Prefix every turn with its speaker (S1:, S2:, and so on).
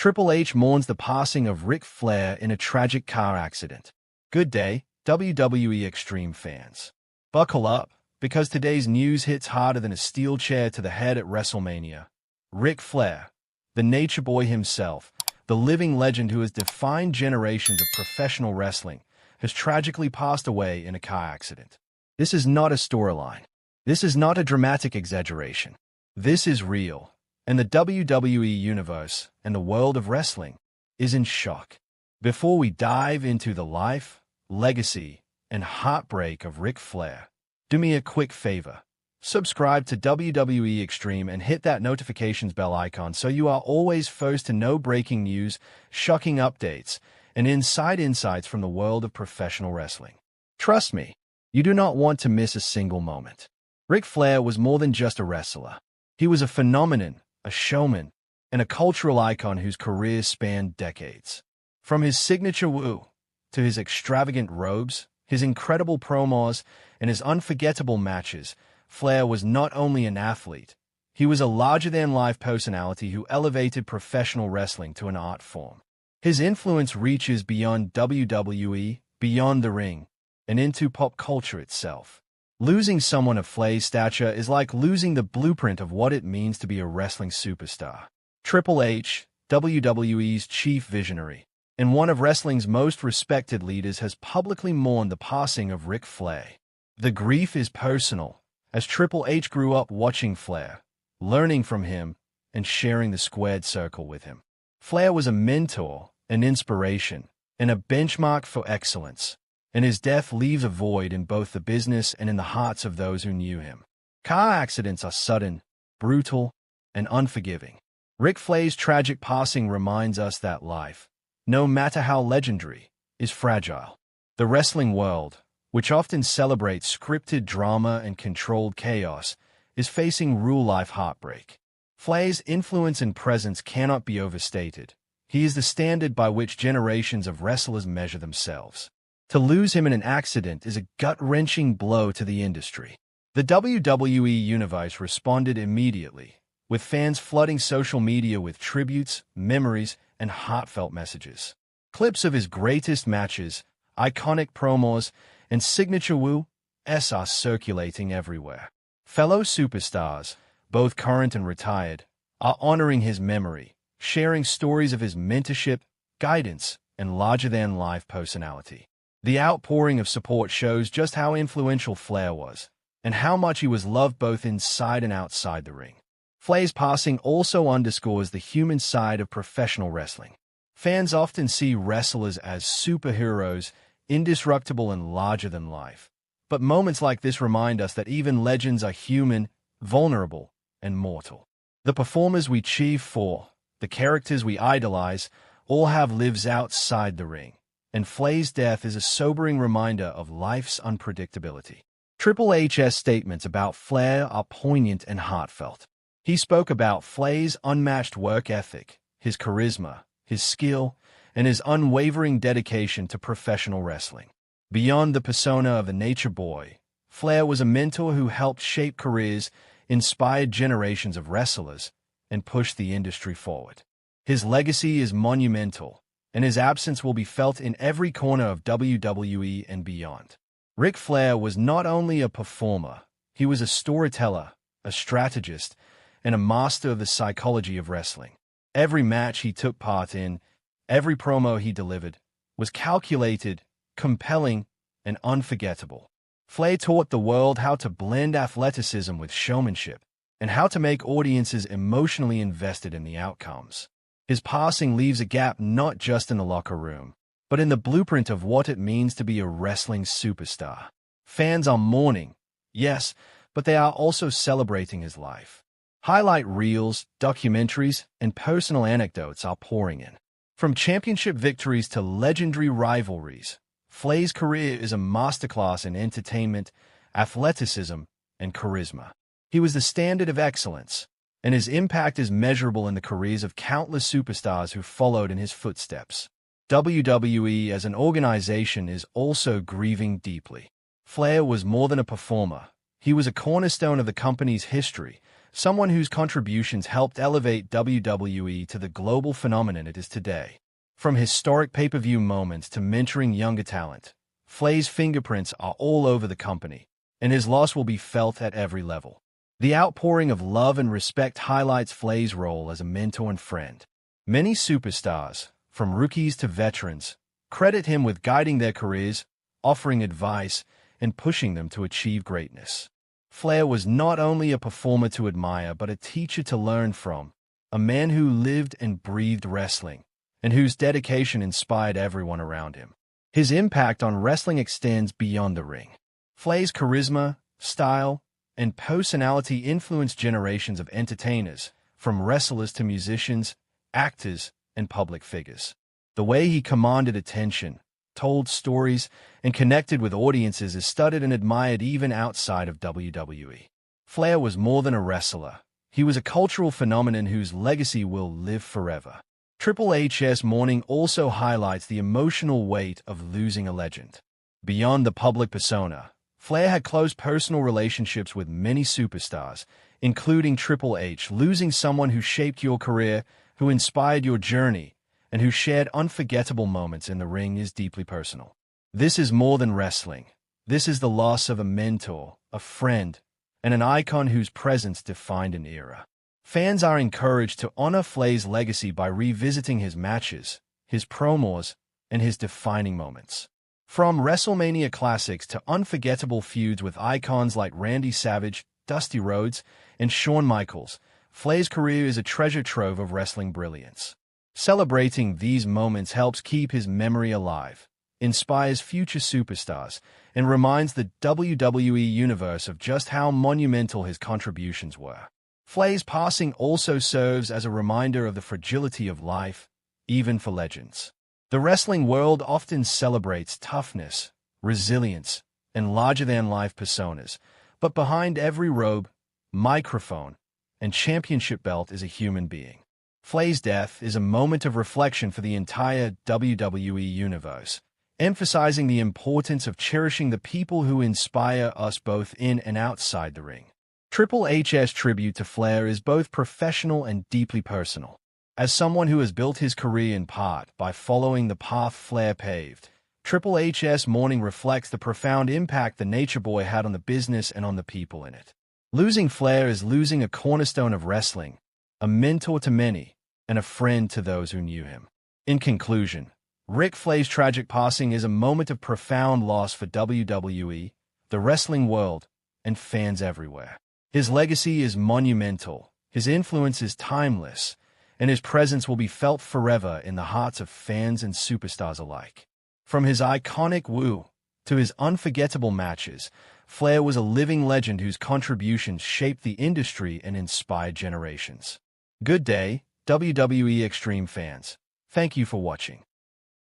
S1: Triple H mourns the passing of Ric Flair in a tragic car accident. Good day, WWE Extreme fans. Buckle up, because today's news hits harder than a steel chair to the head at WrestleMania. Ric Flair, the Nature Boy himself, the living legend who has defined generations of professional wrestling, has tragically passed away in a car accident. This is not a storyline. This is not a dramatic exaggeration. This is real. And the WWE Universe and the world of wrestling is in shock. Before we dive into the life, legacy, and heartbreak of Ric Flair, do me a quick favor. Subscribe to WWE Extreme and hit that notifications bell icon so you are always first to know breaking news, shocking updates, and inside insights from the world of professional wrestling. Trust me, you do not want to miss a single moment. Ric Flair was more than just a wrestler. He was a phenomenon, a showman, and a cultural icon whose career spanned decades. From his signature Woooo to his extravagant robes, his incredible promos, and his unforgettable matches, Flair was not only an athlete, he was a larger-than-life personality who elevated professional wrestling to an art form. His influence reaches beyond WWE, beyond the ring, and into pop culture itself. Losing someone of Flair's stature is like losing the blueprint of what it means to be a wrestling superstar. Triple H, WWE's chief visionary, and one of wrestling's most respected leaders, has publicly mourned the passing of Ric Flair. The grief is personal, as Triple H grew up watching Flair, learning from him, and sharing the squared circle with him. Flair was a mentor, an inspiration, and a benchmark for excellence, and his death leaves a void in both the business and in the hearts of those who knew him. Car accidents are sudden, brutal, and unforgiving. Ric Flair's tragic passing reminds us that life, no matter how legendary, is fragile. The wrestling world, which often celebrates scripted drama and controlled chaos, is facing real-life heartbreak. Flair's influence and presence cannot be overstated. He is the standard by which generations of wrestlers measure themselves. To lose him in an accident is a gut-wrenching blow to the industry. The WWE Universe responded immediately, with fans flooding social media with tributes, memories, and heartfelt messages. Clips of his greatest matches, iconic promos, and signature Woooo are circulating everywhere. Fellow superstars, both current and retired, are honoring his memory, sharing stories of his mentorship, guidance, and larger-than-life personality. The outpouring of support shows just how influential Flair was, and how much he was loved both inside and outside the ring. Flair's passing also underscores the human side of professional wrestling. Fans often see wrestlers as superheroes, indestructible and larger than life. But moments like this remind us that even legends are human, vulnerable, and mortal. The performers we cheer for, the characters we idolize, all have lives outside the ring. And Flair's death is a sobering reminder of life's unpredictability. Triple H's statements about Flair are poignant and heartfelt. He spoke about Flair's unmatched work ethic, his charisma, his skill, and his unwavering dedication to professional wrestling. Beyond the persona of the Nature Boy, Flair was a mentor who helped shape careers, inspired generations of wrestlers, and pushed the industry forward. His legacy is monumental, and his absence will be felt in every corner of WWE and beyond. Ric Flair was not only a performer, he was a storyteller, a strategist, and a master of the psychology of wrestling. Every match he took part in, every promo he delivered, was calculated, compelling, and unforgettable. Flair taught the world how to blend athleticism with showmanship, and how to make audiences emotionally invested in the outcomes. His passing leaves a gap not just in the locker room, but in the blueprint of what it means to be a wrestling superstar. Fans are mourning, yes, but they are also celebrating his life. Highlight reels, documentaries, and personal anecdotes are pouring in. From championship victories to legendary rivalries, Flair's career is a masterclass in entertainment, athleticism, and charisma. He was the standard of excellence, and his impact is measurable in the careers of countless superstars who followed in his footsteps. WWE as an organization is also grieving deeply. Flair was more than a performer. He was a cornerstone of the company's history, someone whose contributions helped elevate WWE to the global phenomenon it is today. From historic pay-per-view moments to mentoring younger talent, Flair's fingerprints are all over the company, and his loss will be felt at every level. The outpouring of love and respect highlights Flair's role as a mentor and friend. Many superstars, from rookies to veterans, credit him with guiding their careers, offering advice, and pushing them to achieve greatness. Flair was not only a performer to admire but a teacher to learn from, a man who lived and breathed wrestling, and whose dedication inspired everyone around him. His impact on wrestling extends beyond the ring. Flair's charisma, style, and personality influenced generations of entertainers, from wrestlers to musicians, actors, and public figures. The way he commanded attention, told stories, and connected with audiences is studied and admired even outside of WWE. Flair was more than a wrestler. He was a cultural phenomenon whose legacy will live forever. Triple H's mourning also highlights the emotional weight of losing a legend. Beyond the public persona, Flair had close personal relationships with many superstars, including Triple H. Losing someone who shaped your career, who inspired your journey, and who shared unforgettable moments in the ring is deeply personal. This is more than wrestling. This is the loss of a mentor, a friend, and an icon whose presence defined an era. Fans are encouraged to honor Flair's legacy by revisiting his matches, his promos, and his defining moments. From WrestleMania classics to unforgettable feuds with icons like Randy Savage, Dusty Rhodes, and Shawn Michaels, Flair's career is a treasure trove of wrestling brilliance. Celebrating these moments helps keep his memory alive, inspires future superstars, and reminds the WWE Universe of just how monumental his contributions were. Flair's passing also serves as a reminder of the fragility of life, even for legends. The wrestling world often celebrates toughness, resilience, and larger-than-life personas, but behind every robe, microphone, and championship belt is a human being. Flair's death is a moment of reflection for the entire WWE Universe, emphasizing the importance of cherishing the people who inspire us both in and outside the ring. Triple H's tribute to Flair is both professional and deeply personal. As someone who has built his career in part by following the path Flair paved, Triple H's mourning reflects the profound impact the Nature Boy had on the business and on the people in it. Losing Flair is losing a cornerstone of wrestling, a mentor to many, and a friend to those who knew him. In conclusion, Ric Flair's tragic passing is a moment of profound loss for WWE, the wrestling world, and fans everywhere. His legacy is monumental, his influence is timeless, and his presence will be felt forever in the hearts of fans and superstars alike. From his iconic Woooo to his unforgettable matches, Flair was a living legend whose contributions shaped the industry and inspired generations. Good day, WWE Extreme fans. Thank you for watching.